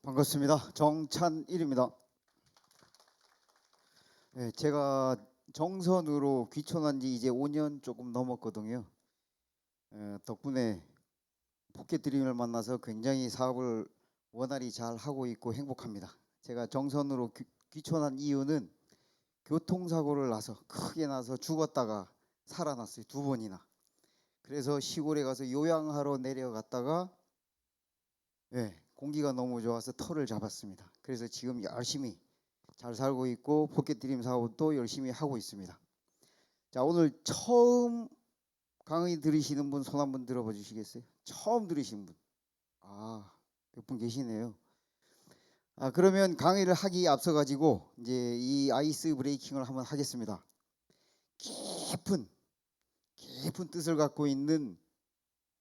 반갑습니다. 정찬일입니다. 네, 제가 정선으로 귀촌한 지 이제 5년 조금 넘었거든요. 덕분에 포켓드림을 만나서 굉장히 사업을 원활히 잘 하고 있고 행복합니다. 제가 정선으로 귀촌한 이유는 교통사고를 나서 크게 나서 죽었다가 살아났어요. 2번이나. 그래서 시골에 가서 요양하러 내려갔다가 공기가 너무 좋아서 터를 잡았습니다. 그래서 지금 열심히 잘 살고 있고 포켓드림 사업도 열심히 하고 있습니다. 자, 오늘 처음 강의 들으시는 분 손 한번 들어봐 주시겠어요? 처음 들으신 분. 몇 분 계시네요. 그러면 강의를 하기 앞서 가지고 이제 이 아이스 브레이킹을 한번 하겠습니다. 깊은 뜻을 갖고 있는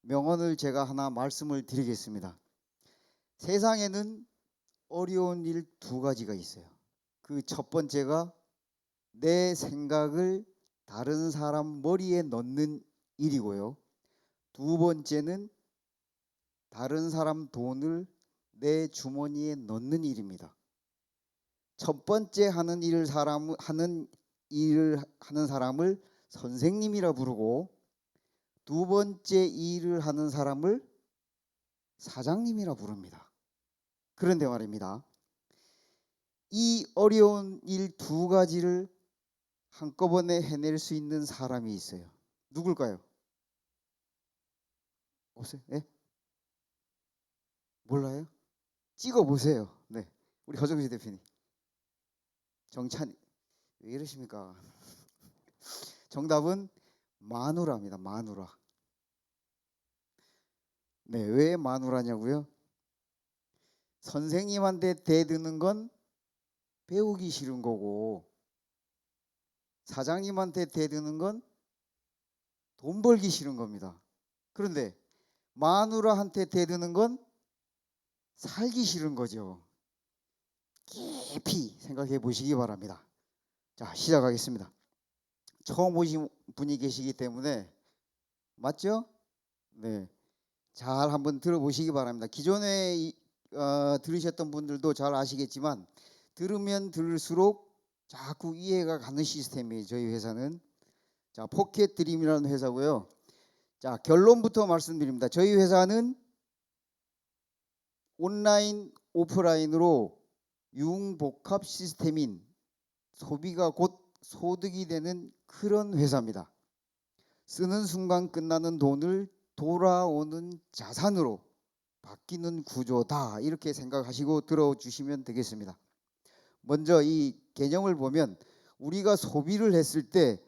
명언을 제가 하나 말씀을 드리겠습니다. 세상에는 어려운 일 2가지가 있어요. 그 첫 번째가 내 생각을 다른 사람 머리에 넣는 일이고요. 2번째는 다른 사람 돈을 내 주머니에 넣는 일입니다. 첫 번째 하는 일을 하는 사람을 선생님이라 부르고, 2번째 일을 하는 사람을 사장님이라 부릅니다. 그런데 말입니다. 이 어려운 일 2가지를 한꺼번에 해낼 수 있는 사람이 있어요. 누굴까요? 없어요? 네? 몰라요? 찍어보세요. 네, 우리 허정지 대표님. 정찬, 왜 이러십니까? 정답은 마누라입니다. 마누라. 네, 왜 마누라냐고요? 선생님한테 대드는 건 배우기 싫은 거고, 사장님한테 대드는 건 돈 벌기 싫은 겁니다. 그런데 마누라한테 대드는 건 살기 싫은 거죠. 깊이 생각해 보시기 바랍니다. 자, 시작하겠습니다. 처음 오신 분이 계시기 때문에 맞죠? 네, 잘 한번 들어보시기 바랍니다. 기존에 들으셨던 분들도 잘 아시겠지만 들으면 들을수록 자꾸 이해가 가는 시스템이에요. 저희 회사는. 자, 포켓드림이라는 회사고요. 자, 결론부터 말씀드립니다. 저희 회사는 온라인, 오프라인으로 융복합 시스템인 소비가 곧 소득이 되는 그런 회사입니다. 쓰는 순간 끝나는 돈을 돌아오는 자산으로 바뀌는 구조다, 이렇게 생각하시고 들어주시면 되겠습니다. 먼저 이 개념을 보면 우리가 소비를 했을 때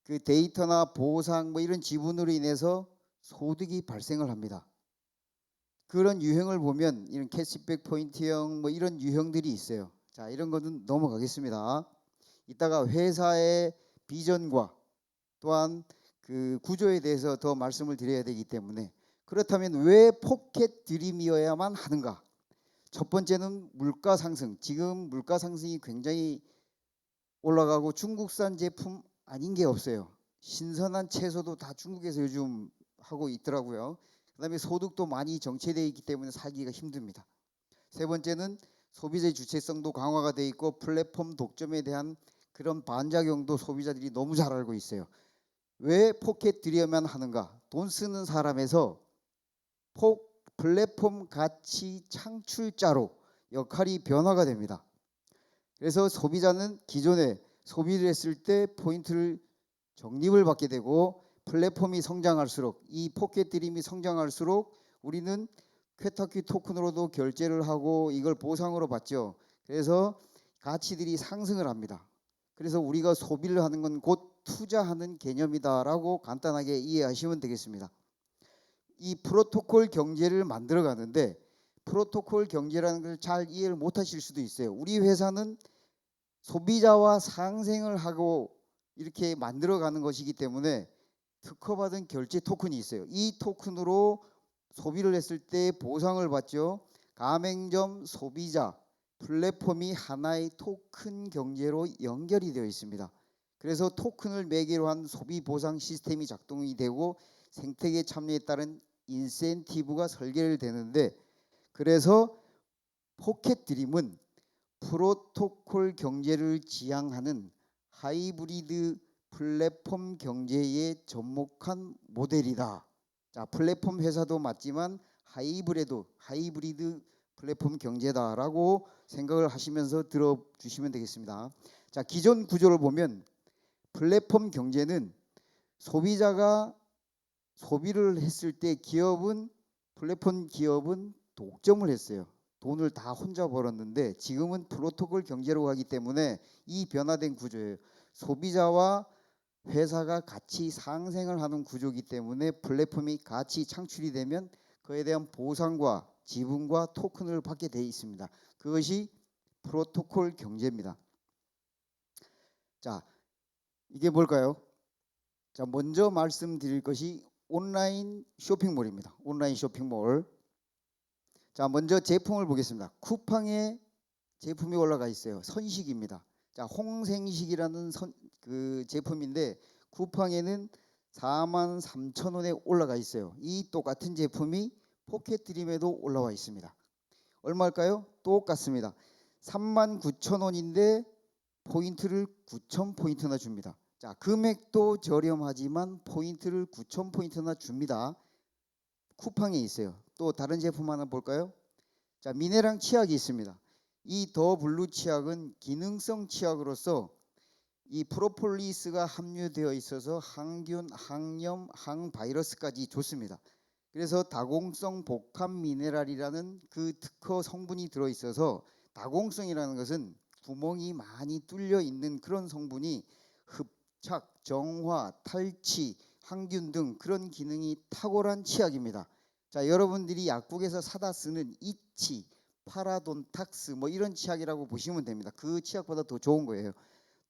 그 데이터나 보상 이런 지분으로 인해서 소득이 발생을 합니다. 그런 유형을 보면 이런 캐시백 포인트형 이런 유형들이 있어요. 자, 이런 거는 넘어가겠습니다. 이따가 회사의 비전과 또한 그 구조에 대해서 더 말씀을 드려야 되기 때문에, 그렇다면 왜 포켓 드림이어야만 하는가? 첫 번째는 물가 상승. 지금 물가 상승이 굉장히 올라가고 중국산 제품 아닌 게 없어요. 신선한 채소도 다 중국에서 요즘 하고 있더라고요. 그다음에 소득도 많이 정체되어 있기 때문에 사기가 힘듭니다. 세 번째는 소비자의 주체성도 강화가 되어 있고 플랫폼 독점에 대한 그런 반작용도 소비자들이 너무 잘 알고 있어요. 왜 포켓 드려야만 하는가? 돈 쓰는 사람에서 플랫폼 가치 창출자로 역할이 변화가 됩니다. 그래서 소비자는 기존에 소비를 했을 때 포인트를 적립을 받게 되고, 플랫폼이 성장할수록, 이 포켓드림이 성장할수록 우리는 퀘터큐 토큰으로도 결제를 하고 이걸 보상으로 받죠. 그래서 가치들이 상승을 합니다. 그래서 우리가 소비를 하는 건 곧 투자하는 개념이다라고 간단하게 이해하시면 되겠습니다. 이 프로토콜 경제를 만들어 가는데, 프로토콜 경제라는 걸 잘 이해를 못 하실 수도 있어요. 우리 회사는 소비자와 상생을 하고 이렇게 만들어 가는 것이기 때문에 특허받은 결제 토큰이 있어요. 이 토큰으로 소비를 했을 때 보상을 받죠. 가맹점, 소비자, 플랫폼이 하나의 토큰 경제로 연결이 되어 있습니다. 그래서 토큰을 매개로 한 소비 보상 시스템이 작동이 되고 생태계 참여에 따른 인센티브가 설계를 되는데, 그래서 포켓 드림은 프로토콜 경제를 지향하는 하이브리드 플랫폼 경제에 접목한 모델이다. 자, 플랫폼 회사도 맞지만 하이브리드 플랫폼 경제다라고 생각을 하시면서 들어주시면 되겠습니다. 자, 기존 구조를 보면 플랫폼 경제는 소비자가 소비를 했을 때 플랫폼 기업은 독점을 했어요. 돈을 다 혼자 벌었는데 지금은 프로토콜 경제로 가기 때문에 이 변화된 구조예요. 소비자와 회사가 같이 상생을 하는 구조이기 때문에 플랫폼이 같이 창출이 되면 그에 대한 보상과 지분과 토큰을 받게 되어 있습니다. 그것이 프로토콜 경제입니다. 자, 이게 뭘까요? 자, 먼저 말씀드릴 것이 온라인 쇼핑몰입니다. 온라인 쇼핑몰. 자, 먼저 제품을 보겠습니다. 쿠팡에 제품이 올라가 있어요. 선식입니다. 자, 홍생식이라는 그 제품인데 쿠팡에는 43,000원에 올라가 있어요. 이 똑같은 제품이 포켓드림에도 올라와 있습니다. 얼마일까요? 똑같습니다. 39,000원인데 포인트를 9,000포인트나 줍니다. 자, 금액도 저렴하지만 포인트를 9,000포인트나 줍니다. 쿠팡에 있어요. 또 다른 제품 하나 볼까요? 자, 미네랑 치약이 있습니다. 이 더 블루 치약은 기능성 치약으로서 이 프로폴리스가 함유되어 있어서 항균, 항염, 항바이러스까지 좋습니다. 그래서 다공성 복합 미네랄이라는 그 특허 성분이 들어있어서, 다공성이라는 것은 구멍이 많이 뚫려 있는 그런 성분이 흡착, 정화, 탈취, 항균 등 그런 기능이 탁월한 치약입니다. 자, 여러분들이 약국에서 사다 쓰는 이치, 파라돈탁스 뭐 이런 치약이라고 보시면 됩니다. 그 치약보다 더 좋은 거예요.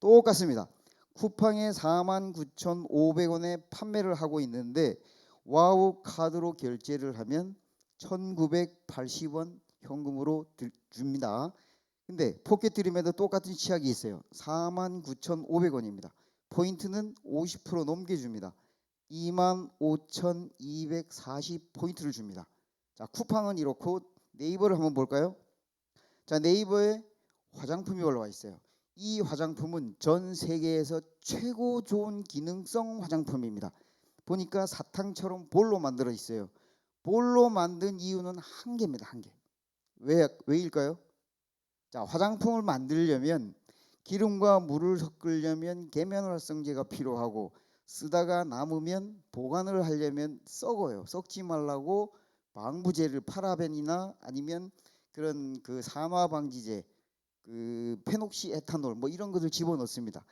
똑같습니다. 쿠팡에 49,500원에 판매를 하고 있는데 와우 카드로 결제를 하면 1,980원 현금으로 줍니다. 근데 포켓드림에도 똑같은 치약이 있어요. 49,500원입니다. 포인트는 50% 넘겨줍니다. 25,240포인트를 줍니다. 자, 쿠팡은 이렇고 네이버를 한번 볼까요? 자, 네이버에 화장품이 올라와 있어요. 이 화장품은 전 세계에서 최고 좋은 기능성 화장품입니다. 보니까 사탕처럼 볼로 만들어 있어요. 볼로 만든 이유는 한 개입니다. 한 개. 왜일까요? 자, 화장품을 만들려면 기름과 물을 섞으려면 계면활성제가 필요하고, 쓰다가 남으면 보관을 하려면 썩어요. 썩지 말라고 방부제를 파라벤이나 아니면 그런 그 산화 방지제, 그 페녹시 에탄올 뭐 이런 것을 집어넣습니다.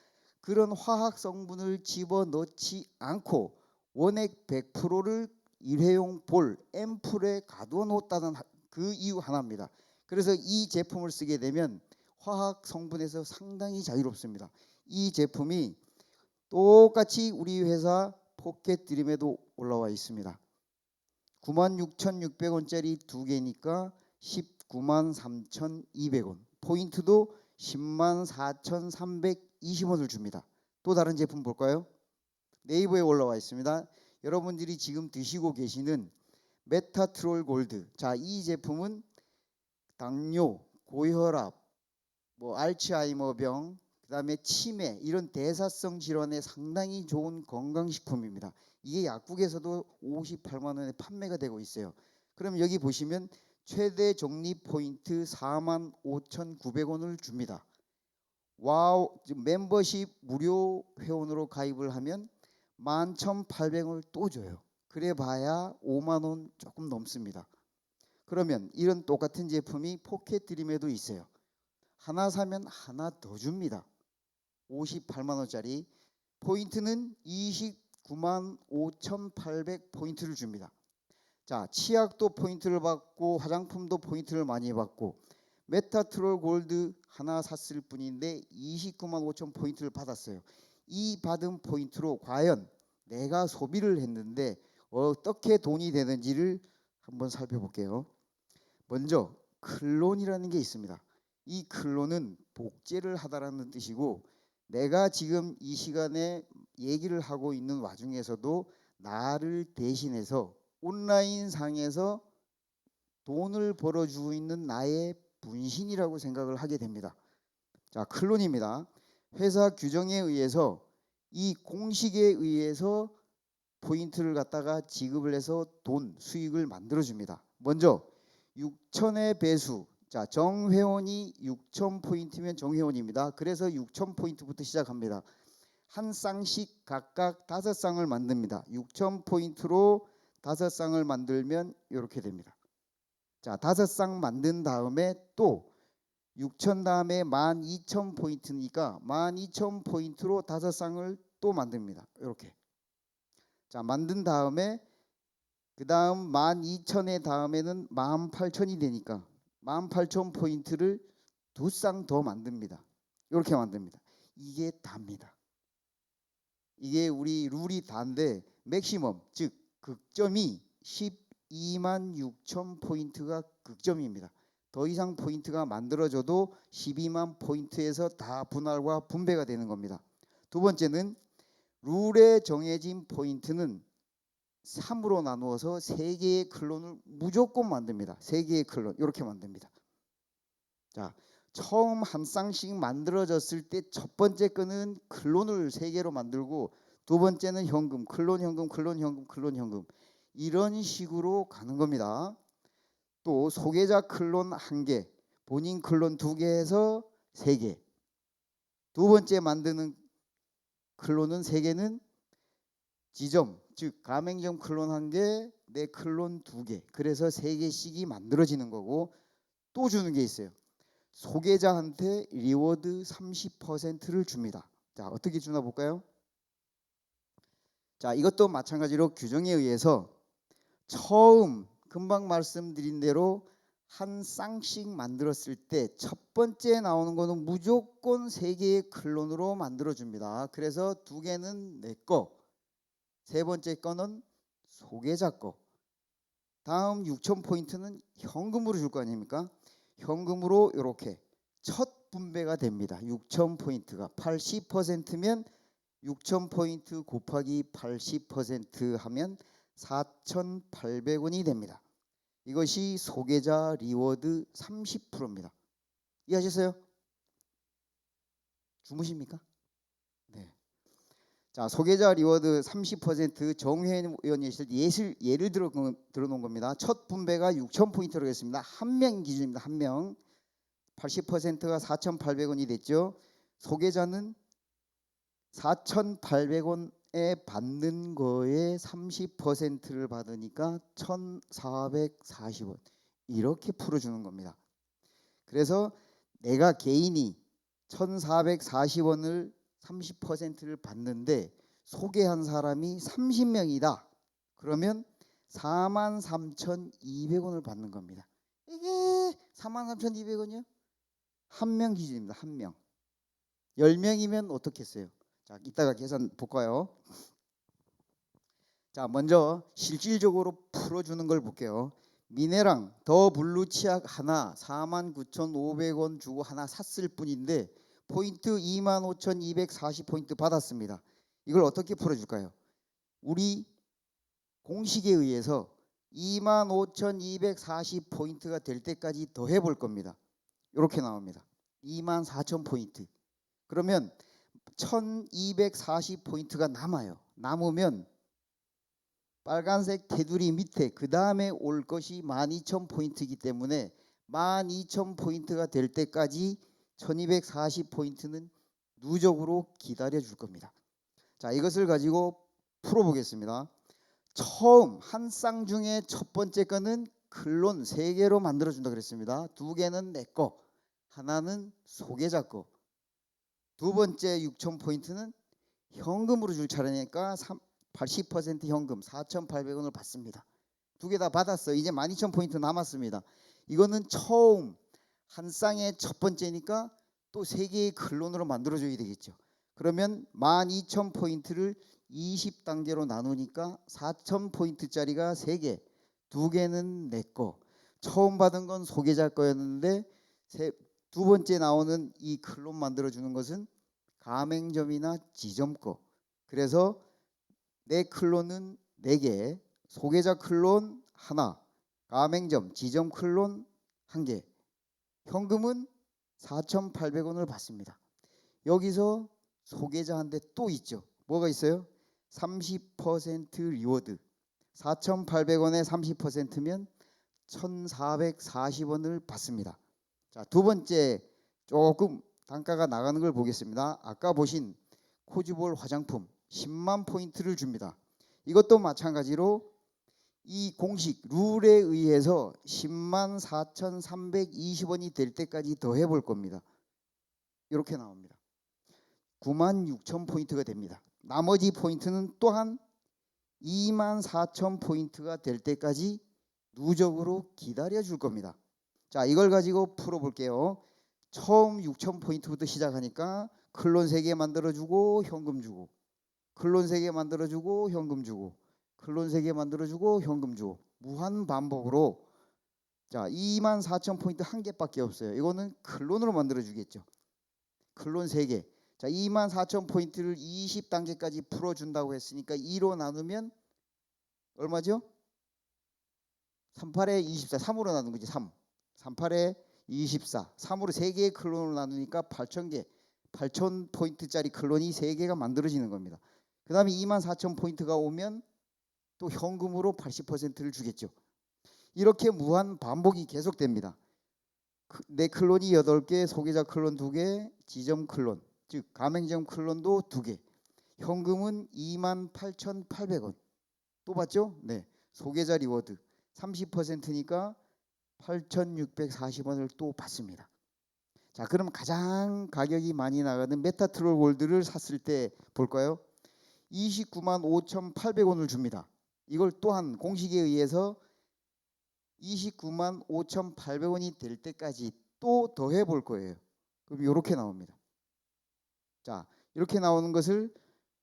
그런 화학 성분을 집어넣지 않고 원액 100%를 일회용 볼, 앰플에 가두어 놓았다는 그 이유 하나입니다. 그래서 이 제품을 쓰게 되면 화학 성분에서 상당히 자유롭습니다. 이 제품이 똑같이 우리 회사 포켓드림에도 올라와 있습니다. 96,600원짜리 두 개니까 193,200원. 포인트도 104,320원을 줍니다. 또 다른 제품 볼까요? 네이버에 올라와 있습니다. 여러분들이 지금 드시고 계시는 메타트롤 골드. 자, 이 제품은 당뇨, 고혈압, 뭐 알츠하이머병, 그다음에 치매 이런 대사성 질환에 상당히 좋은 건강식품입니다. 이게 약국에서도 58만 원에 판매가 되고 있어요. 그럼 여기 보시면 최대 적립 포인트 45,900원을 줍니다. 와우, 멤버십 무료 회원으로 가입을 하면 11,800원을 또 줘요. 그래 봐야 5만 원 조금 넘습니다. 그러면 이런 똑같은 제품이 포켓드림에도 있어요. 하나 사면 하나 더 줍니다. 58만 원짜리. 포인트는 29만 5,800 포인트를 줍니다. 자, 치약도 포인트를 받고 화장품도 포인트를 많이 받고 메타트롤 골드 하나 샀을 뿐인데 29만 5천 포인트를 받았어요. 이 받은 포인트로 과연 내가 소비를 했는데 어떻게 돈이 되는지를 한번 살펴볼게요. 먼저 클론이라는 게 있습니다. 이 클론은 복제를 하다라는 뜻이고, 내가 지금 이 시간에 얘기를 하고 있는 와중에서도 나를 대신해서 온라인 상에서 돈을 벌어주고 있는 나의 분신이라고 생각을 하게 됩니다. 자, 클론입니다. 회사 규정에 의해서 이 공식에 의해서 포인트를 갖다가 지급을 해서 돈 수익을 만들어 줍니다. 먼저 6천의 배수. 자, 정회원이 6천 포인트면 정회원입니다. 그래서 6천 포인트부터 시작합니다. 한 쌍씩 각각 5쌍을 만듭니다. 6천 포인트로 5쌍을 만들면 이렇게 됩니다. 자, 5쌍 만든 다음에 또 6천 다음에 12,000 포인트니까 12,000 포인트로 5쌍을 또 만듭니다. 이렇게. 자, 만든 다음에 그 다음 12,000의 다음에는 18,000이 되니까 18,000 포인트를 2쌍 더 만듭니다. 이렇게 만듭니다. 이게 다입니다. 이게 우리 룰이 다인데 맥시멈 즉 극점이 12만 6천 포인트가 극점입니다. 더 이상 포인트가 만들어져도 12만 포인트에서 다 분할과 분배가 되는 겁니다. 두 번째는 룰에 정해진 포인트는 3으로 나누어서 3개의 클론을 무조건 만듭니다. 3개의 클론 이렇게 만듭니다. 자, 처음 한 쌍씩 만들어졌을 때 첫 번째 거는 클론을 3개로 만들고 두 번째는 현금, 클론 현금, 클론 현금, 클론 현금 이런 식으로 가는 겁니다. 또 소개자 클론 1개, 본인 클론 2개 해서 3개. 두 번째 만드는 클론은 3개는 지점, 즉 가맹점 클론 1개, 내 클론 2개. 그래서 3개씩이 만들어지는 거고 또 주는 게 있어요. 소개자한테 리워드 30%를 줍니다. 자, 어떻게 주나 볼까요? 자, 이것도 마찬가지로 규정에 의해서 처음 금방 말씀드린 대로 한 쌍씩 만들었을 때 첫 번째 나오는 거는 무조건 3개의 클론으로 만들어 줍니다. 그래서 2개는 내 거, 세 번째 거는 소개자 거. 다음 6천 포인트는 현금으로 줄 거 아닙니까? 현금으로 이렇게 첫 분배가 됩니다. 6천 포인트가 80%면 6천 포인트 곱하기 80% 하면 4,800원이 됩니다. 이것이 소개자 리워드 30%입니다. 이해하셨어요? 주무십니까? 네. 자, 소개자 리워드 30% 정회원이실 예를 들어 놓은 겁니다. 첫 분배가 6천 포인트로 했습니다. 한 명 기준입니다. 한 명. 80%가 4,800원이 됐죠. 소개자는 4,800원에 받는 거에 30%를 받으니까 1,440원 이렇게 풀어주는 겁니다. 그래서 내가 개인이 1,440원을 30%를 받는데 소개한 사람이 30명이다. 그러면 43,200원을 받는 겁니다. 이게 43,200원이요? 한 명 기준입니다. 한 명. 10명이면 어떻겠어요? 자, 이따가 계산 볼까요? 자, 먼저 실질적으로 풀어주는 걸 볼게요. 미네랑 더 블루 치약 하나 49,500원 주고 하나 샀을 뿐인데 포인트 25,240포인트 받았습니다. 이걸 어떻게 풀어줄까요? 우리 공식에 의해서 25,240포인트가 될 때까지 더 해볼 겁니다. 이렇게 나옵니다. 24,000포인트. 그러면 1,240포인트가 남아요. 남으면 빨간색 테두리 밑에 그 다음에 올 것이 12,000포인트이기 때문에 12,000포인트가 될 때까지 1,240포인트는 누적으로 기다려 줄 겁니다. 자, 이것을 가지고 풀어보겠습니다. 처음 한 쌍 중에 첫 번째 거는 클론 3개로 만들어 준다 그랬습니다. 2개는 내 거, 하나는 소개자 거. 두 번째 6,000포인트는 현금으로 줄 차례니까 80% 현금 4,800원을 받습니다. 2개 다 받았어요. 이제 12,000포인트 남았습니다. 이거는 처음 한 쌍의 첫 번째니까 또 3개의 클론으로 만들어줘야 되겠죠. 그러면 12,000포인트를 20단계로 나누니까 4,000포인트짜리가 3개, 2개는 내 거. 처음 받은 건 소개자 거였는데 두 번째 나오는 이 클론 만들어주는 것은 가맹점이나 지점 거. 그래서 내 클론은 4개, 소개자 클론 하나, 가맹점, 지점 클론 1개. 현금은 4,800원을 받습니다. 여기서 소개자한테 또 있죠. 뭐가 있어요? 30% 리워드. 4,800원에 30%면 1,440원을 받습니다. 자, 두 번째 조금 단가가 나가는 걸 보겠습니다. 아까 보신 코즈볼 화장품 10만 포인트를 줍니다. 이것도 마찬가지로 이 공식 룰에 의해서 10만 4,320원이 될 때까지 더 해볼 겁니다. 이렇게 나옵니다. 9만 6천 포인트가 됩니다. 나머지 포인트는 또한 2만 4천 포인트가 될 때까지 누적으로 기다려 줄 겁니다. 자, 이걸 가지고 풀어볼게요. 처음 6천 포인트부터 시작하니까 클론 3개 만들어주고 현금 주고, 클론 3개 만들어주고 현금 주고, 클론 3개 만들어주고 현금 주고, 무한 반복으로. 자, 2만 4천 포인트 한 개밖에 없어요. 이거는 클론으로 만들어주겠죠. 클론 3개. 자, 2만 4천 포인트를 20단계까지 풀어준다고 했으니까 2로 나누면 얼마죠? 38에 24, 3으로 나누는 거지. 3. 38에 24. 3으로 3개의 클론으로 나누니까 8,000개. 8,000 포인트짜리 클론이 3개가 만들어지는 겁니다. 그 다음에 2만 4천 포인트가 오면 또 현금으로 80%를 주겠죠. 이렇게 무한 반복이 계속됩니다. 내 클론이 8개, 소개자 클론 2개, 지점 클론, 즉 가맹점 클론도 2개. 현금은 28,800원. 또 봤죠? 네. 소개자 리워드 30%니까 8,640원을 또 받습니다. 자, 그럼 가장 가격이 많이 나가는 메타트롤 골드를 샀을 때 볼까요? 29만 5,800원을 줍니다. 이걸 또한 공식에 의해서 29만 5,800원이 될 때까지 또 더해 볼 거예요. 그럼 이렇게 나옵니다. 자, 이렇게 나오는 것을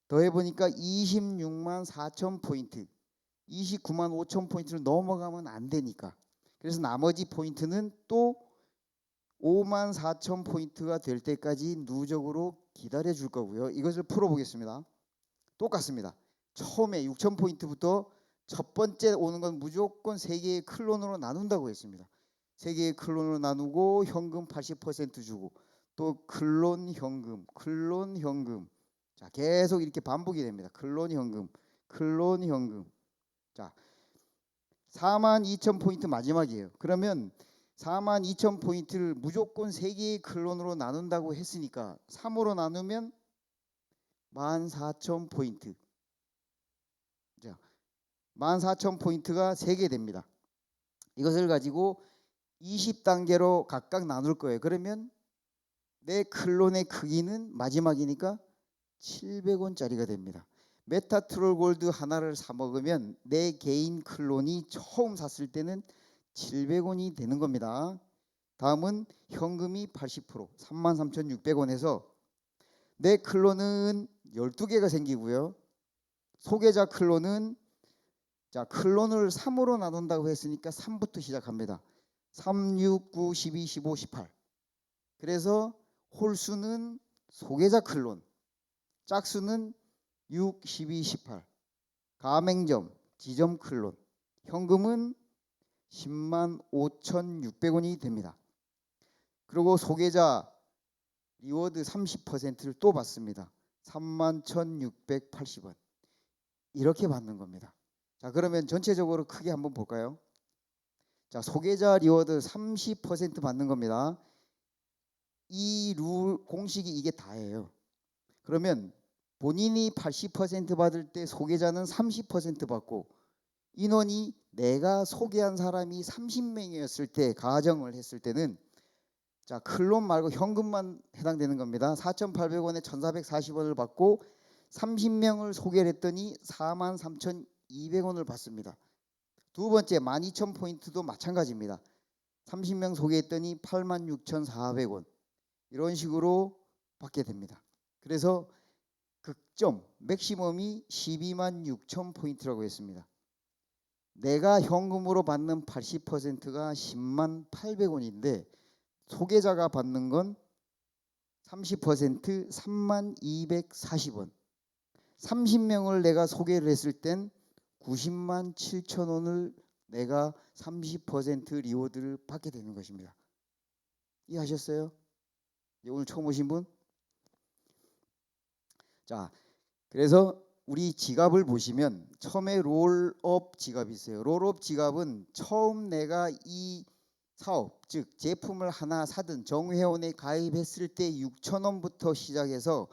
더해 보니까 26만 4천 포인트, 29만 5천 포인트를 넘어가면 안 되니까. 그래서 나머지 포인트는 또 5만 4천 포인트가 될 때까지 누적으로 기다려 줄 거고요. 이것을 풀어 보겠습니다. 똑같습니다. 처음에 6천 포인트부터 첫 번째 오는 건 무조건 3개의 클론으로 나눈다고 했습니다. 3개의 클론으로 나누고 현금 80% 주고 또 클론 현금, 클론 현금. 자, 계속 이렇게 반복이 됩니다. 클론 현금, 클론 현금. 자, 4만 2천 포인트 마지막이에요. 그러면 4만 2천 포인트를 무조건 3개의 클론으로 나눈다고 했으니까 3으로 나누면 14,000 포인트. 자, 14,000 포인트가 3개 됩니다. 이것을 가지고 20단계로 각각 나눌 거예요. 그러면 내 클론의 크기는 마지막이니까 700원짜리가 됩니다. 메타트롤 골드 하나를 사 먹으면 내 개인 클론이 처음 샀을 때는 700원이 되는 겁니다. 다음은 현금이 80%, 33,600원에서 내 클론은 12개가 생기고요. 소개자 클론은, 자, 클론을 3으로 나눈다고 했으니까 3부터 시작합니다. 3, 6, 9, 12, 15, 18. 그래서 홀수는 소개자 클론, 짝수는 6, 12, 18. 가맹점, 지점 클론. 현금은 10만 5,600원이 됩니다. 그리고 소개자 리워드 30%를 또 받습니다. 3만 1,680원. 이렇게 받는 겁니다. 자, 그러면 전체적으로 크게 한번 볼까요? 자, 소개자 리워드 30% 받는 겁니다. 이 룰 공식이 이게 다예요. 그러면 본인이 80% 받을 때 소개자는 30% 받고, 인원이 내가 소개한 사람이 30명이었을 때 가정을 했을 때는, 자, 클론 말고 현금만 해당되는 겁니다. 4,800원에 1,440원을 받고 30명을 소개를 했더니 43,200원을 받습니다. 두 번째 12,000 포인트도 마찬가지입니다. 30명 소개했더니 86,400원. 이런 식으로 받게 됩니다. 그래서 극점 맥시멈이 12만 6천 포인트라고 했습니다. 내가 현금으로 받는 80%가 10만 800원인데 소개자가 받는 건 30% 3만 240원. 30명을 내가 소개를 했을 땐 90만 7천 원을 내가 30% 리워드를 받게 되는 것입니다. 이해하셨어요? 오늘 처음 오신 분? 자, 그래서 우리 지갑을 보시면 처음에 롤업 지갑이 있어요. 롤업 지갑은 처음 내가 이 사업, 즉 제품을 하나 사든 정회원에 가입했을 때 6,000원부터 시작해서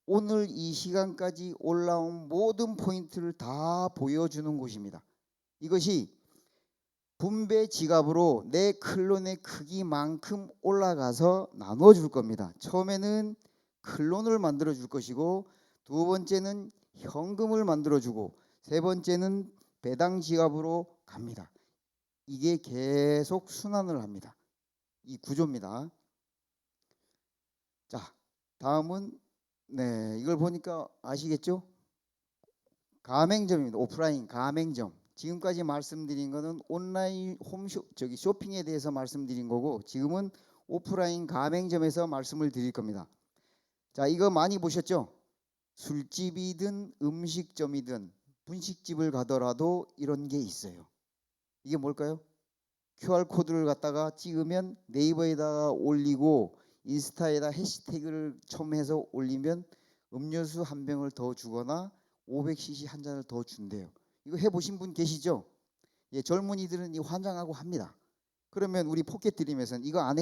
오늘 이 시간까지 올라온 모든 포인트를 다 보여주는 곳입니다. 이것이 분배 지갑으로 내 클론의 크기만큼 올라가서 나눠줄 겁니다. 처음에는 클론을 만들어 줄 것이고, 두 번째는 현금을 만들어 주고, 세 번째는 배당 지갑으로 갑니다. 이게 계속 순환을 합니다. 이 구조입니다. 자, 다음은 이걸 보니까 아시겠죠? 가맹점입니다. 오프라인 가맹점. 지금까지 말씀드린 거는 온라인 쇼핑에 대해서 말씀드린 거고, 지금은 오프라인 가맹점에서 말씀을 드릴 겁니다. 자, 이거 많이 보셨죠? 술집이든 음식점이든 분식집을 가더라도 이런 게 있어요. 이게 뭘까요? QR코드를 갖다가 찍으면 네이버에다가 올리고 인스타에다 해시태그를 첨해서 올리면 음료수 한 병을 더 주거나 500cc 한 잔을 더 준대요. 이거 해보신 분 계시죠? 예, 젊은이들은 이 환장하고 합니다. 그러면 우리 포켓 드림에서는 이거 안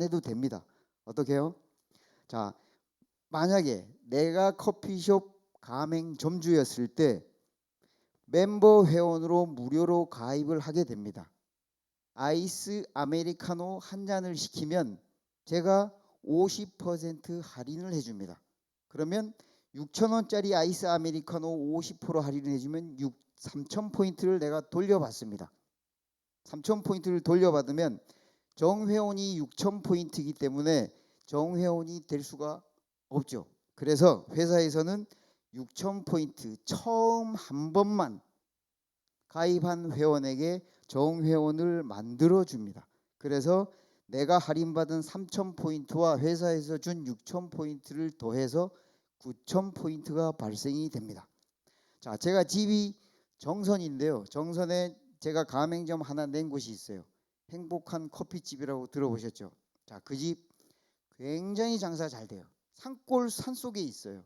해도 됩니다. 어떻게 해요? 자, 만약에 내가 커피숍 가맹점주였을 때 멤버 회원으로 무료로 가입을 하게 됩니다. 아이스 아메리카노 한 잔을 시키면 제가 50% 할인을 해줍니다. 그러면 6,000원짜리 아이스 아메리카노 50% 할인을 해주면 3,000포인트를 내가 돌려받습니다. 3,000포인트를 돌려받으면 정회원이 6,000포인트이기 때문에 정회원이 될 수가 없죠. 그래서 회사에서는 6,000포인트 처음 한 번만 가입한 회원에게 정회원을 만들어 줍니다. 그래서 내가 할인받은 3,000포인트와 회사에서 준 6,000포인트를 더해서 9,000포인트가 발생이 됩니다. 자, 제가 집이 정선인데요. 정선에 제가 가맹점 하나 낸 곳이 있어요. 행복한 커피집이라고 들어보셨죠? 자, 그 집 굉장히 장사 잘 돼요. 산속에 있어요.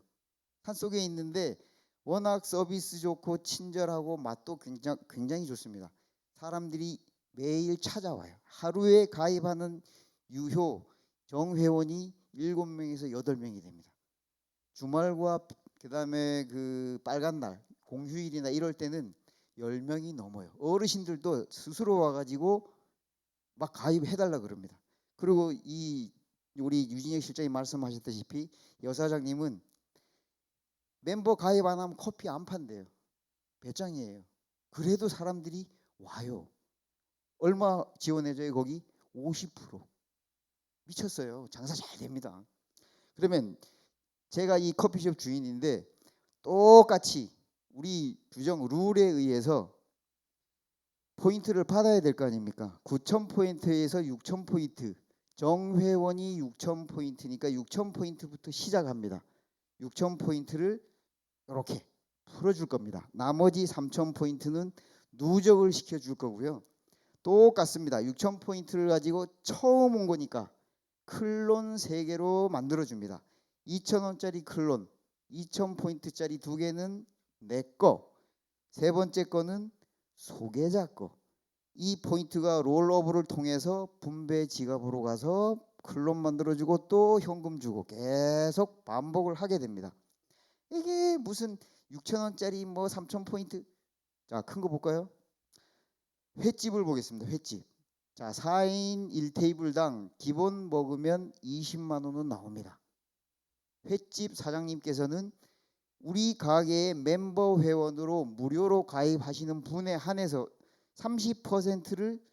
산속에 있는데 워낙 서비스 좋고 친절하고 맛도 굉장히 좋습니다. 사람들이 매일 찾아와요. 하루에 가입하는 유효 정회원이 7명에서 8명이 됩니다. 주말과 그다음에 그 빨간 날, 공휴일이나 이럴 때는 10명이 넘어요. 어르신들도 스스로 와가지고 막 가입해달라 그럽니다. 그리고 우리 유진혁 실장이 말씀하셨다시피 여사장님은 멤버 가입 안 하면 커피 안 판대요. 배짱이에요. 그래도 사람들이 와요. 얼마 지원해줘요 거기? 50%. 미쳤어요. 장사 잘 됩니다. 그러면 제가 이 커피숍 주인인데 똑같이 우리 규정 룰에 의해서 포인트를 받아야 될 거 아닙니까? 9,000포인트에서 6,000포인트. 정회원이 6,000포인트니까 6,000포인트부터 시작합니다. 6,000포인트를 이렇게 풀어줄 겁니다. 나머지 3,000포인트는 누적을 시켜줄 거고요. 똑같습니다. 6,000포인트를 가지고 처음 온 거니까 클론 3개로 만들어줍니다. 2,000원짜리 클론, 2,000포인트짜리 2개는 내 거, 세 번째 거는 소개자 거. 이 포인트가 롤오버를 통해서 분배 지갑으로 가서 클론 만들어주고 또 현금 주고 계속 반복을 하게 됩니다. 이게 무슨 6,000원짜리 뭐 3,000포인트. 자, 큰 거 볼까요? 횟집을 보겠습니다. 횟집. 자, 4인 1테이블당 기본 먹으면 20만 원은 나옵니다. 횟집 사장님께서는 우리 가게의 멤버 회원으로 무료로 가입하시는 분에 한해서 30%를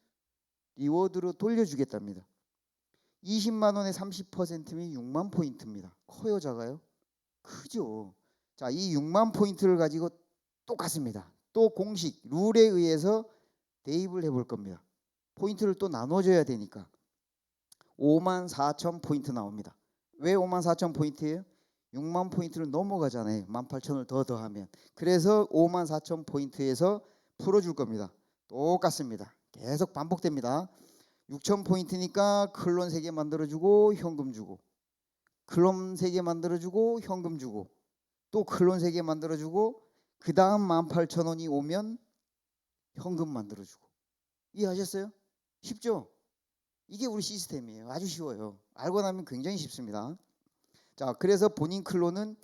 리워드로 돌려주겠답니다. 20만 원에 30%면 6만 포인트입니다. 커요, 작아요? 크죠. 자, 이 6만 포인트를 가지고 똑같습니다. 또 공식 룰에 의해서 대입을 해볼 겁니다. 포인트를 또 나눠줘야 되니까 5만 4천 포인트 나옵니다. 왜 5만 4천 포인트예요? 6만 포인트를 넘어가잖아요. 18,000을 더 더하면. 그래서 5만 4천 포인트에서 풀어줄 겁니다. 똑같습니다. 계속 반복됩니다. 6,000포인트니까 클론 3개 만들어주고 현금 주고, 클론 3개 만들어주고 현금 주고, 또 클론 3개 만들어주고, 그 다음 18,000원이 오면 현금 만들어주고. 이해하셨어요? 쉽죠? 이게 우리 시스템이에요. 아주 쉬워요. 알고 나면 굉장히 쉽습니다. 자, 그래서 본인 클론은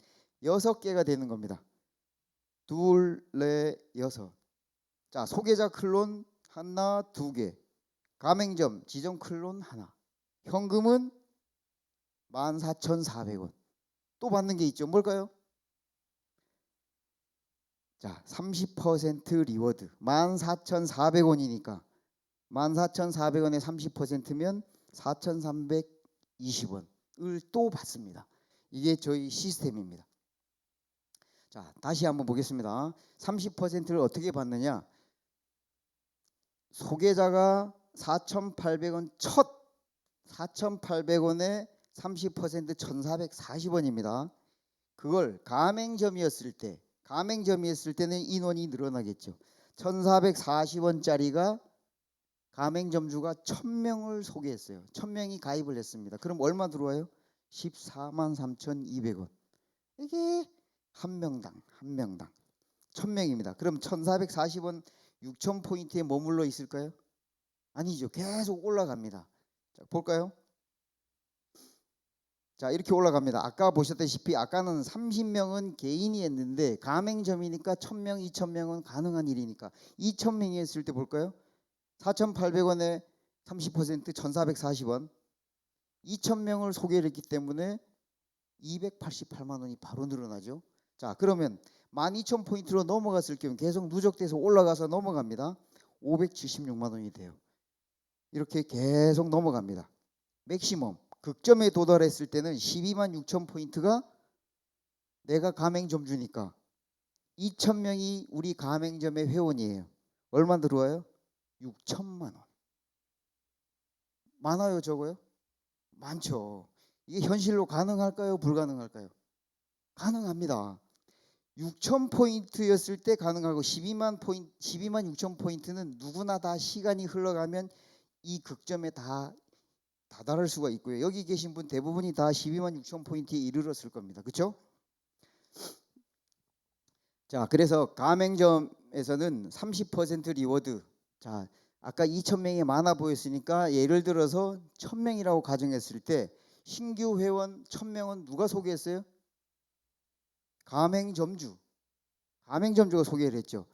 6개가 되는 겁니다. 둘, 넷, 여섯. 자, 소개자 클론 하나, 2개. 가맹점 지정 클론 하나. 현금은 14,400원. 또 받는 게 있죠. 뭘까요? 자, 30% 리워드. 14,400원이니까 14,400원에 30%면 4,320원을 또 받습니다. 이게 저희 시스템입니다. 자, 다시 한번 보겠습니다. 30%를 어떻게 받느냐? 소개자가 4,800원 첫 4,800원에 30% 1,440원입니다. 그걸 가맹점이었을 때는 인원이 늘어나겠죠. 1,440원짜리가 가맹점주가 1,000명을 소개했어요. 1,000명이 가입을 했습니다. 그럼 얼마 들어와요? 143,200원. 이게 한 명당 1,000명입니다. 그럼 1,440원 6,000포인트에 머물러 있을까요? 아니죠. 계속 올라갑니다. 자, 볼까요? 자, 이렇게 올라갑니다. 아까 보셨다시피 아까는 30명은 개인이 했는데 가맹점이니까 1,000명, 2,000명은 가능한 일이니까 2,000명이 했을 때 볼까요? 4,800원에 30% 1,440원. 2,000명을 소개를 했기 때문에 288만 원이 바로 늘어나죠. 자, 그러면 12,000포인트로 넘어갔을 경우 계속 누적돼서 올라가서 넘어갑니다. 576만 원이 돼요. 이렇게 계속 넘어갑니다. 맥시멈 극점에 도달했을 때는 12만 6,000포인트가 내가 가맹점주니까 2,000명이 우리 가맹점의 회원이에요. 얼마 들어와요? 6천만 원. 많아요, 적어요? 많죠. 이게 현실로 가능할까요? 불가능할까요? 가능합니다. 6,000포인트였을 때 가능하고 12만 6,000포인트는 누구나 다 시간이 흘러가면 이 극점에 다 다다를 수가 있고요. 여기 계신 분 대부분이 다 12만 6,000포인트에 이르렀을 겁니다. 그렇죠? 자, 그래서 가맹점에서는 30% 리워드. 자, 아까 2,000명이 많아 보였으니까 예를 들어서 1,000명이라고 가정했을 때 신규 회원 1,000명은 누가 소개했어요? 가맹점주가 소개를 했죠.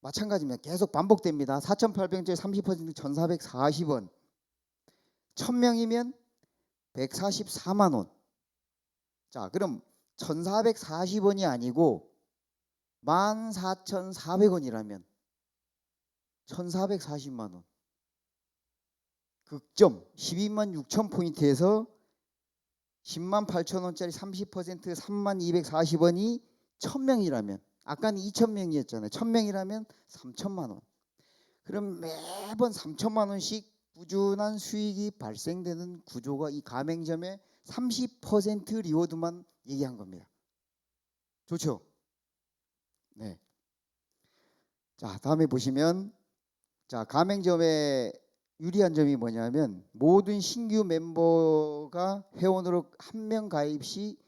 마찬가지입니다. 계속 반복됩니다. 4,800원짜리 30% 1,440원. 1,000명이면 144만 원. 자, 그럼 1,440원이 아니고 14,400원이라면 1,440만 원. 극점 12만 6천 포인트에서 10만 8천 원짜리 30% 3만 240원이 1,000명이라면 아까는 2,000명이었잖아요. 1,000명이라면 3천만 원. 그럼 매번 3천만 원씩 꾸준한 수익이 발생되는 구조가 이 가맹점의 30% 리워드만 얘기한 겁니다. 좋죠? 네. 자, 다음에 보시면 자, 가맹점의 유리한 점이 뭐냐면 모든 신규 멤버가 회원으로 한 명 가입 시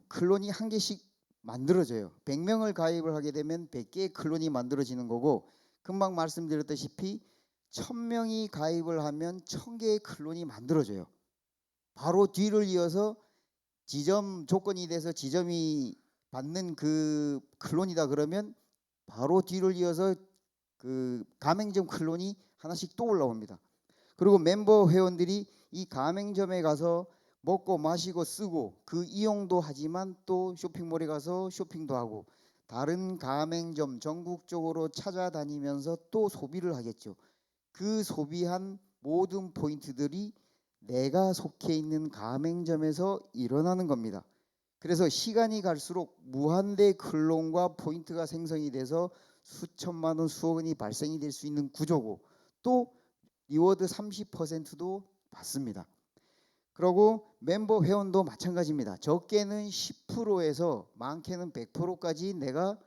클론이 한 개씩 만들어져요. 100명을 가입을 하게 되면 100개의 클론이 만들어지는 거고 금방 말씀드렸다시피 1,000명이 가입을 하면 1,000개의 클론이 만들어져요. 바로 뒤를 이어서 지점 조건이 돼서 지점이 받는 그 클론이다 그러면 바로 뒤를 이어서 그 가맹점 클론이 하나씩 또 올라옵니다. 그리고 멤버 회원들이 이 가맹점에 가서 먹고 마시고 쓰고 그 이용도 하지만 또 쇼핑몰에 가서 쇼핑도 하고 다른 가맹점 전국적으로 찾아다니면서 또 소비를 하겠죠. 그 소비한 모든 포인트들이 내가 속해 있는 가맹점에서 일어나는 겁니다. 그래서 시간이 갈수록 무한대 클론과 포인트가 생성이 돼서 수천만 원, 수억 원이 발생이 될 수 있는 구조고 또 리워드 30%도 받습니다. 그리고 멤버 회원도 마찬가지입니다. 적게는 10%에서 많게는 100%까지 내가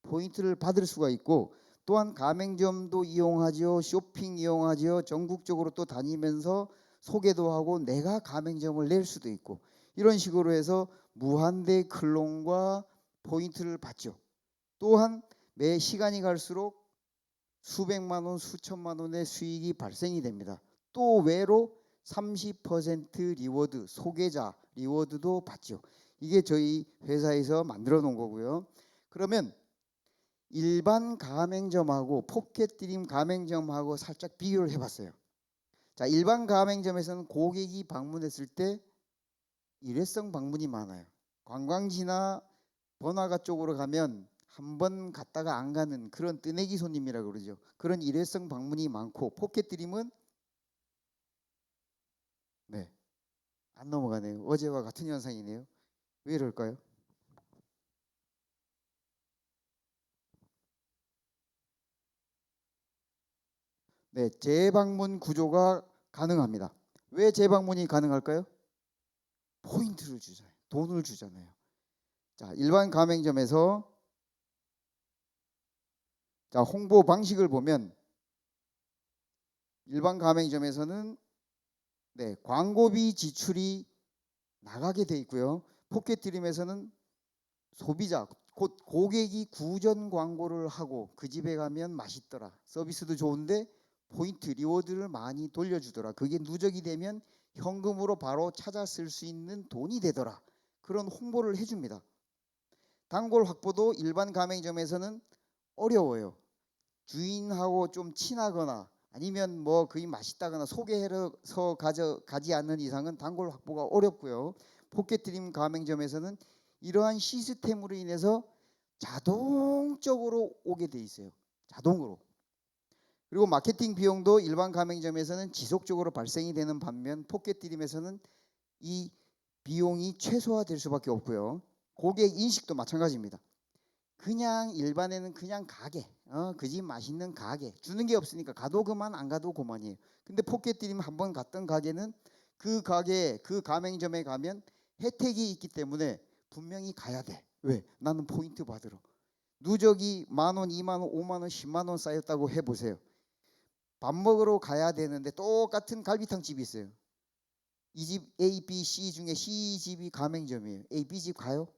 포인트를 받을 수가 있고 또한 가맹점도 이용하죠. 쇼핑 이용하죠. 전국적으로 또 다니면서 소개도 하고 내가 가맹점을 낼 수도 있고 이런 식으로 해서 무한대 클론과 포인트를 받죠. 또한 매 시간이 갈수록 수백만 원, 수천만 원의 수익이 발생이 됩니다. 또 외로 30% 리워드, 소개자 리워드도 받죠. 이게 저희 회사에서 만들어 놓은 거고요. 그러면 일반 가맹점하고 포켓드림 가맹점하고 살짝 비교를 해봤어요. 자, 일반 가맹점에서는 고객이 방문했을 때 일회성 방문이 많아요. 관광지나 번화가 쪽으로 가면 한 번 갔다가 안 가는 그런 뜨내기 손님이라고 그러죠. 그런 일회성 방문이 많고 포켓드림은 네, 안 넘어가네요. 어제와 같은 현상이네요. 왜 이럴까요? 네, 재방문 구조가 가능합니다. 왜 재방문이 가능할까요? 포인트를 주잖아요. 돈을 주잖아요. 자, 일반 가맹점에서 자, 홍보 방식을 보면 일반 가맹점에서는 네, 광고비 지출이 나가게 돼 있고요. 포켓드림에서는 소비자 곧 고객이 구전 광고를 하고 그 집에 가면 맛있더라. 서비스도 좋은데 포인트 리워드를 많이 돌려주더라. 그게 누적이 되면 현금으로 바로 찾아 쓸 수 있는 돈이 되더라. 그런 홍보를 해줍니다. 단골 확보도 일반 가맹점에서는 어려워요. 주인하고 좀 친하거나 아니면 뭐 그게 맛있다거나 소개해서 가지 않는 이상은 단골 확보가 어렵고요. 포켓드림 가맹점에서는 이러한 시스템으로 인해서 자동적으로 오게 돼 있어요. 자동으로. 그리고 마케팅 비용도 일반 가맹점에서는 지속적으로 발생이 되는 반면 포켓드림에서는 이 비용이 최소화될 수밖에 없고요. 고객 인식도 마찬가지입니다. 그냥 일반에는 그냥 가게, 그 집 맛있는 가게 주는 게 없으니까 가도 그만 안 가도 그만이에요. 근데 포켓드림 한번 갔던 가게는 그 가게 그 가맹점에 가면 혜택이 있기 때문에 분명히 가야 돼. 왜? 나는 포인트 받으러. 누적이 만 원, 2만 원, 5만 원, 10만 원 쌓였다고 해보세요. 밥 먹으러 가야 되는데 똑같은 갈비탕 집이 있어요. 이 집 A, B, C 중에 C 집이 가맹점이에요. A, B 집 가요?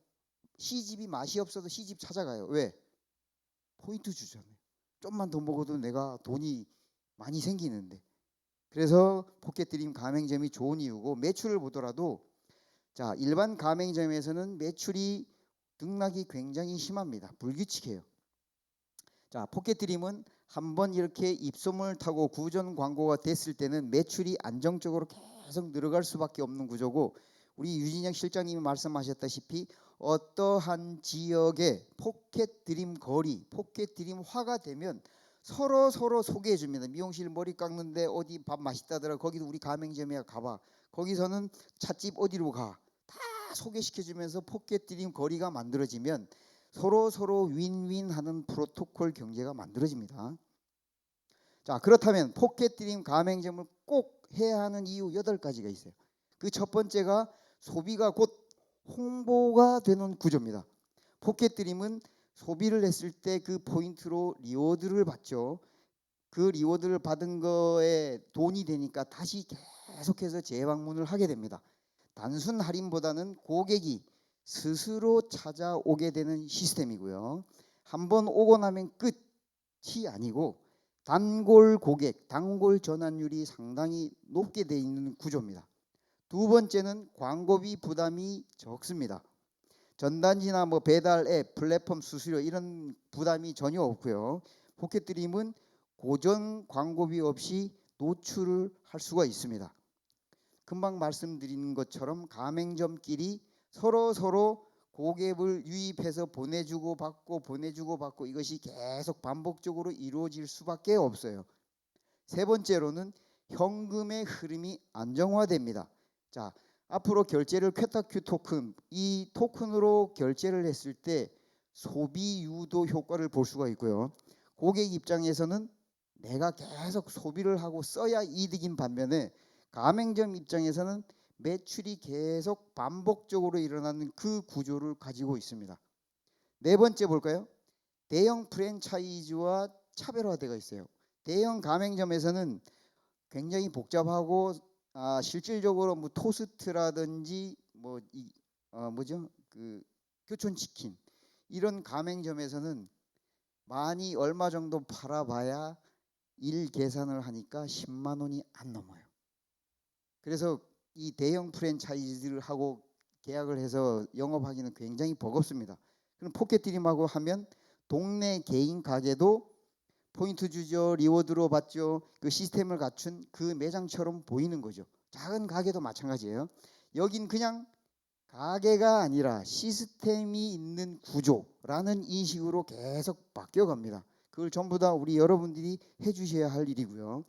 C 집이 맛이 없어도 C 집 찾아가요. 왜? 포인트 주잖아요. 좀만 더 먹어도 내가 돈이 많이 생기는데. 그래서 포켓드림 가맹점이 좋은 이유고 매출을 보더라도 자 일반 가맹점에서는 매출이 등락이 굉장히 심합니다. 불규칙해요. 자 포켓드림은 한번 이렇게 입소문을 타고 구전 광고가 됐을 때는 매출이 안정적으로 계속 늘어갈 수밖에 없는 구조고 우리 유진영 실장님이 말씀하셨다시피 어떠한 지역의 포켓드림 거리, 포켓드림화가 되면 서로 소개해 줍니다. 미용실 머리 깎는데 어디 밥 맛있다더라. 거기도 우리 가맹점이야 가봐. 거기서는 찻집 어디로 가. 다 소개시켜 주면서 포켓드림 거리가 만들어지면 서로 윈윈하는 프로토콜 경제가 만들어집니다. 자 그렇다면 포켓드림 가맹점을 꼭 해야 하는 이유 8가지가 있어요. 그 첫 번째가 소비가 곧 홍보가 되는 구조입니다. 포켓드림은 소비를 했을 때 그 포인트로 리워드를 받죠. 그 리워드를 받은 거에 돈이 되니까 다시 계속해서 재방문을 하게 됩니다. 단순 할인보다는 고객이 스스로 찾아오게 되는 시스템이고요. 한번 오고 나면 끝이 아니고 단골 고객, 단골 전환율이 상당히 높게 되어 있는 구조입니다. 두 번째는 광고비 부담이 적습니다. 전단지나 뭐 배달 앱, 플랫폼 수수료 이런 부담이 전혀 없고요. 포켓드림은 고정 광고비 없이 노출을 할 수가 있습니다. 금방 말씀드린 것처럼 가맹점끼리 서로 고객을 유입해서 보내주고 받고 이것이 계속 반복적으로 이루어질 수밖에 없어요. 세 번째로는 현금의 흐름이 안정화됩니다. 자, 앞으로 결제를 퀘타큐 토큰, 이 토큰으로 결제를 했을 때 소비 유도 효과를 볼 수가 있고요. 고객 입장에서는 내가 계속 소비를 하고 써야 이득인 반면에 가맹점 입장에서는 매출이 계속 반복적으로 일어나는 그 구조를 가지고 있습니다. 네 번째 볼까요? 대형 프랜차이즈와 차별화되어 있어요. 대형 가맹점에서는 굉장히 복잡하고 실질적으로 뭐 토스트라든지 뭐죠? 그 교촌치킨 이런 가맹점에서는 많이 얼마 정도 팔아봐야 일 계산을 하니까 10만 원이 안 넘어요. 그래서 이 대형 프랜차이즈들하고 계약을 해서 영업하기는 굉장히 버겁습니다. 그럼 포켓드림하고 하면 동네 개인 가게도 포인트 주죠, 리워드로 받죠. 그 시스템을 갖춘 그 매장처럼 보이는 거죠. 작은 가게도 마찬가지예요. 여긴 그냥 가게가 아니라 시스템이 있는 구조라는 인식으로 계속 바뀌어갑니다. 그걸 전부 다 우리 여러분들이 해주셔야 할 일이고요.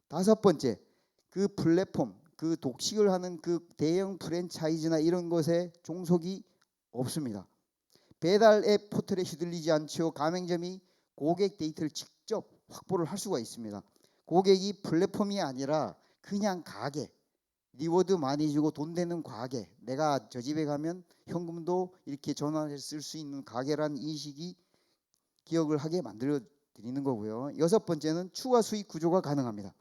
다섯 번째, 그 플랫폼, 그 독식을 하는 그 대형 프랜차이즈나 이런 것에 종속이 없습니다. 배달 앱 포털에 휘둘리지 않죠. 가맹점이 고객 데이터를 직접 확보를 할 수가 있습니다. 고객이 플랫폼이 아니라 그냥 가게, 리워드 많이 주고 돈 되는 가게, 내가 저 집에 가면 현금도 이렇게 전화해서 쓸 수 있는 가게라는 인식이 기억을 하게 만들어 드리는 거고요. 여섯 번째는 추가 수익 구조가 가능합니다.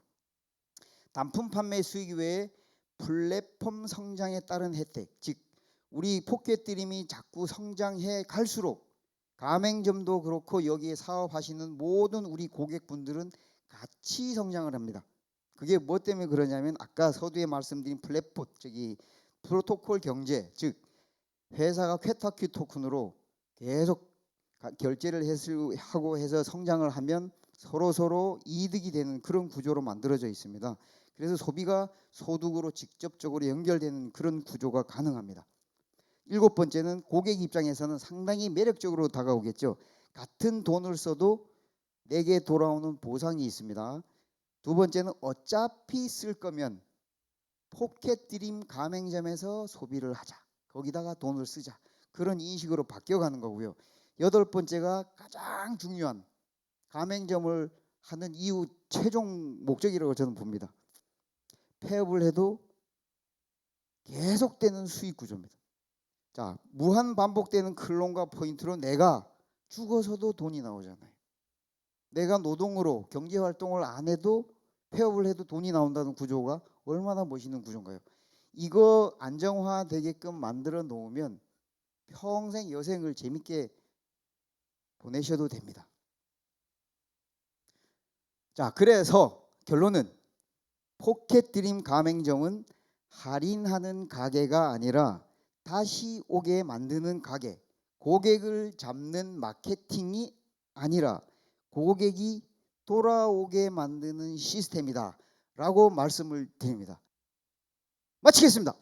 단품 판매 수익 외에 플랫폼 성장에 따른 혜택, 즉 우리 포켓드림이 자꾸 성장해 갈수록 가맹점도 그렇고 여기에 사업하시는 모든 우리 고객분들은 같이 성장을 합니다. 그게 뭐 때문에 그러냐면 아까 서두에 말씀드린 플랫폼, 프로토콜 경제, 즉 회사가 퀘타큐 토큰으로 계속 결제를 하고 해서 성장을 하면 서로 이득이 되는 그런 구조로 만들어져 있습니다. 그래서 소비가 소득으로 직접적으로 연결되는 그런 구조가 가능합니다. 일곱 번째는 고객 입장에서는 상당히 매력적으로 다가오겠죠. 같은 돈을 써도 내게 돌아오는 보상이 있습니다. 두 번째는 어차피 쓸 거면 포켓드림 가맹점에서 소비를 하자. 거기다가 돈을 쓰자. 그런 인식으로 바뀌어가는 거고요. 여덟 번째가 가장 중요한 가맹점을 하는 이후 최종 목적이라고 저는 봅니다. 폐업을 해도 계속되는 수익 구조입니다. 자, 무한 반복되는 클론과 포인트로 내가 죽어서도 돈이 나오잖아요. 내가 노동으로 경제 활동을 안 해도 폐업을 해도 돈이 나온다는 구조가 얼마나 멋있는 구조인가요? 이거 안정화되게끔 만들어 놓으면 평생 여생을 재밌게 보내셔도 됩니다. 자, 그래서 결론은 포켓드림 가맹점은 할인하는 가게가 아니라 다시 오게 만드는 가게, 고객을 잡는 마케팅이 아니라 고객이 돌아오게 만드는 시스템이다 라고 말씀을 드립니다. 마치겠습니다.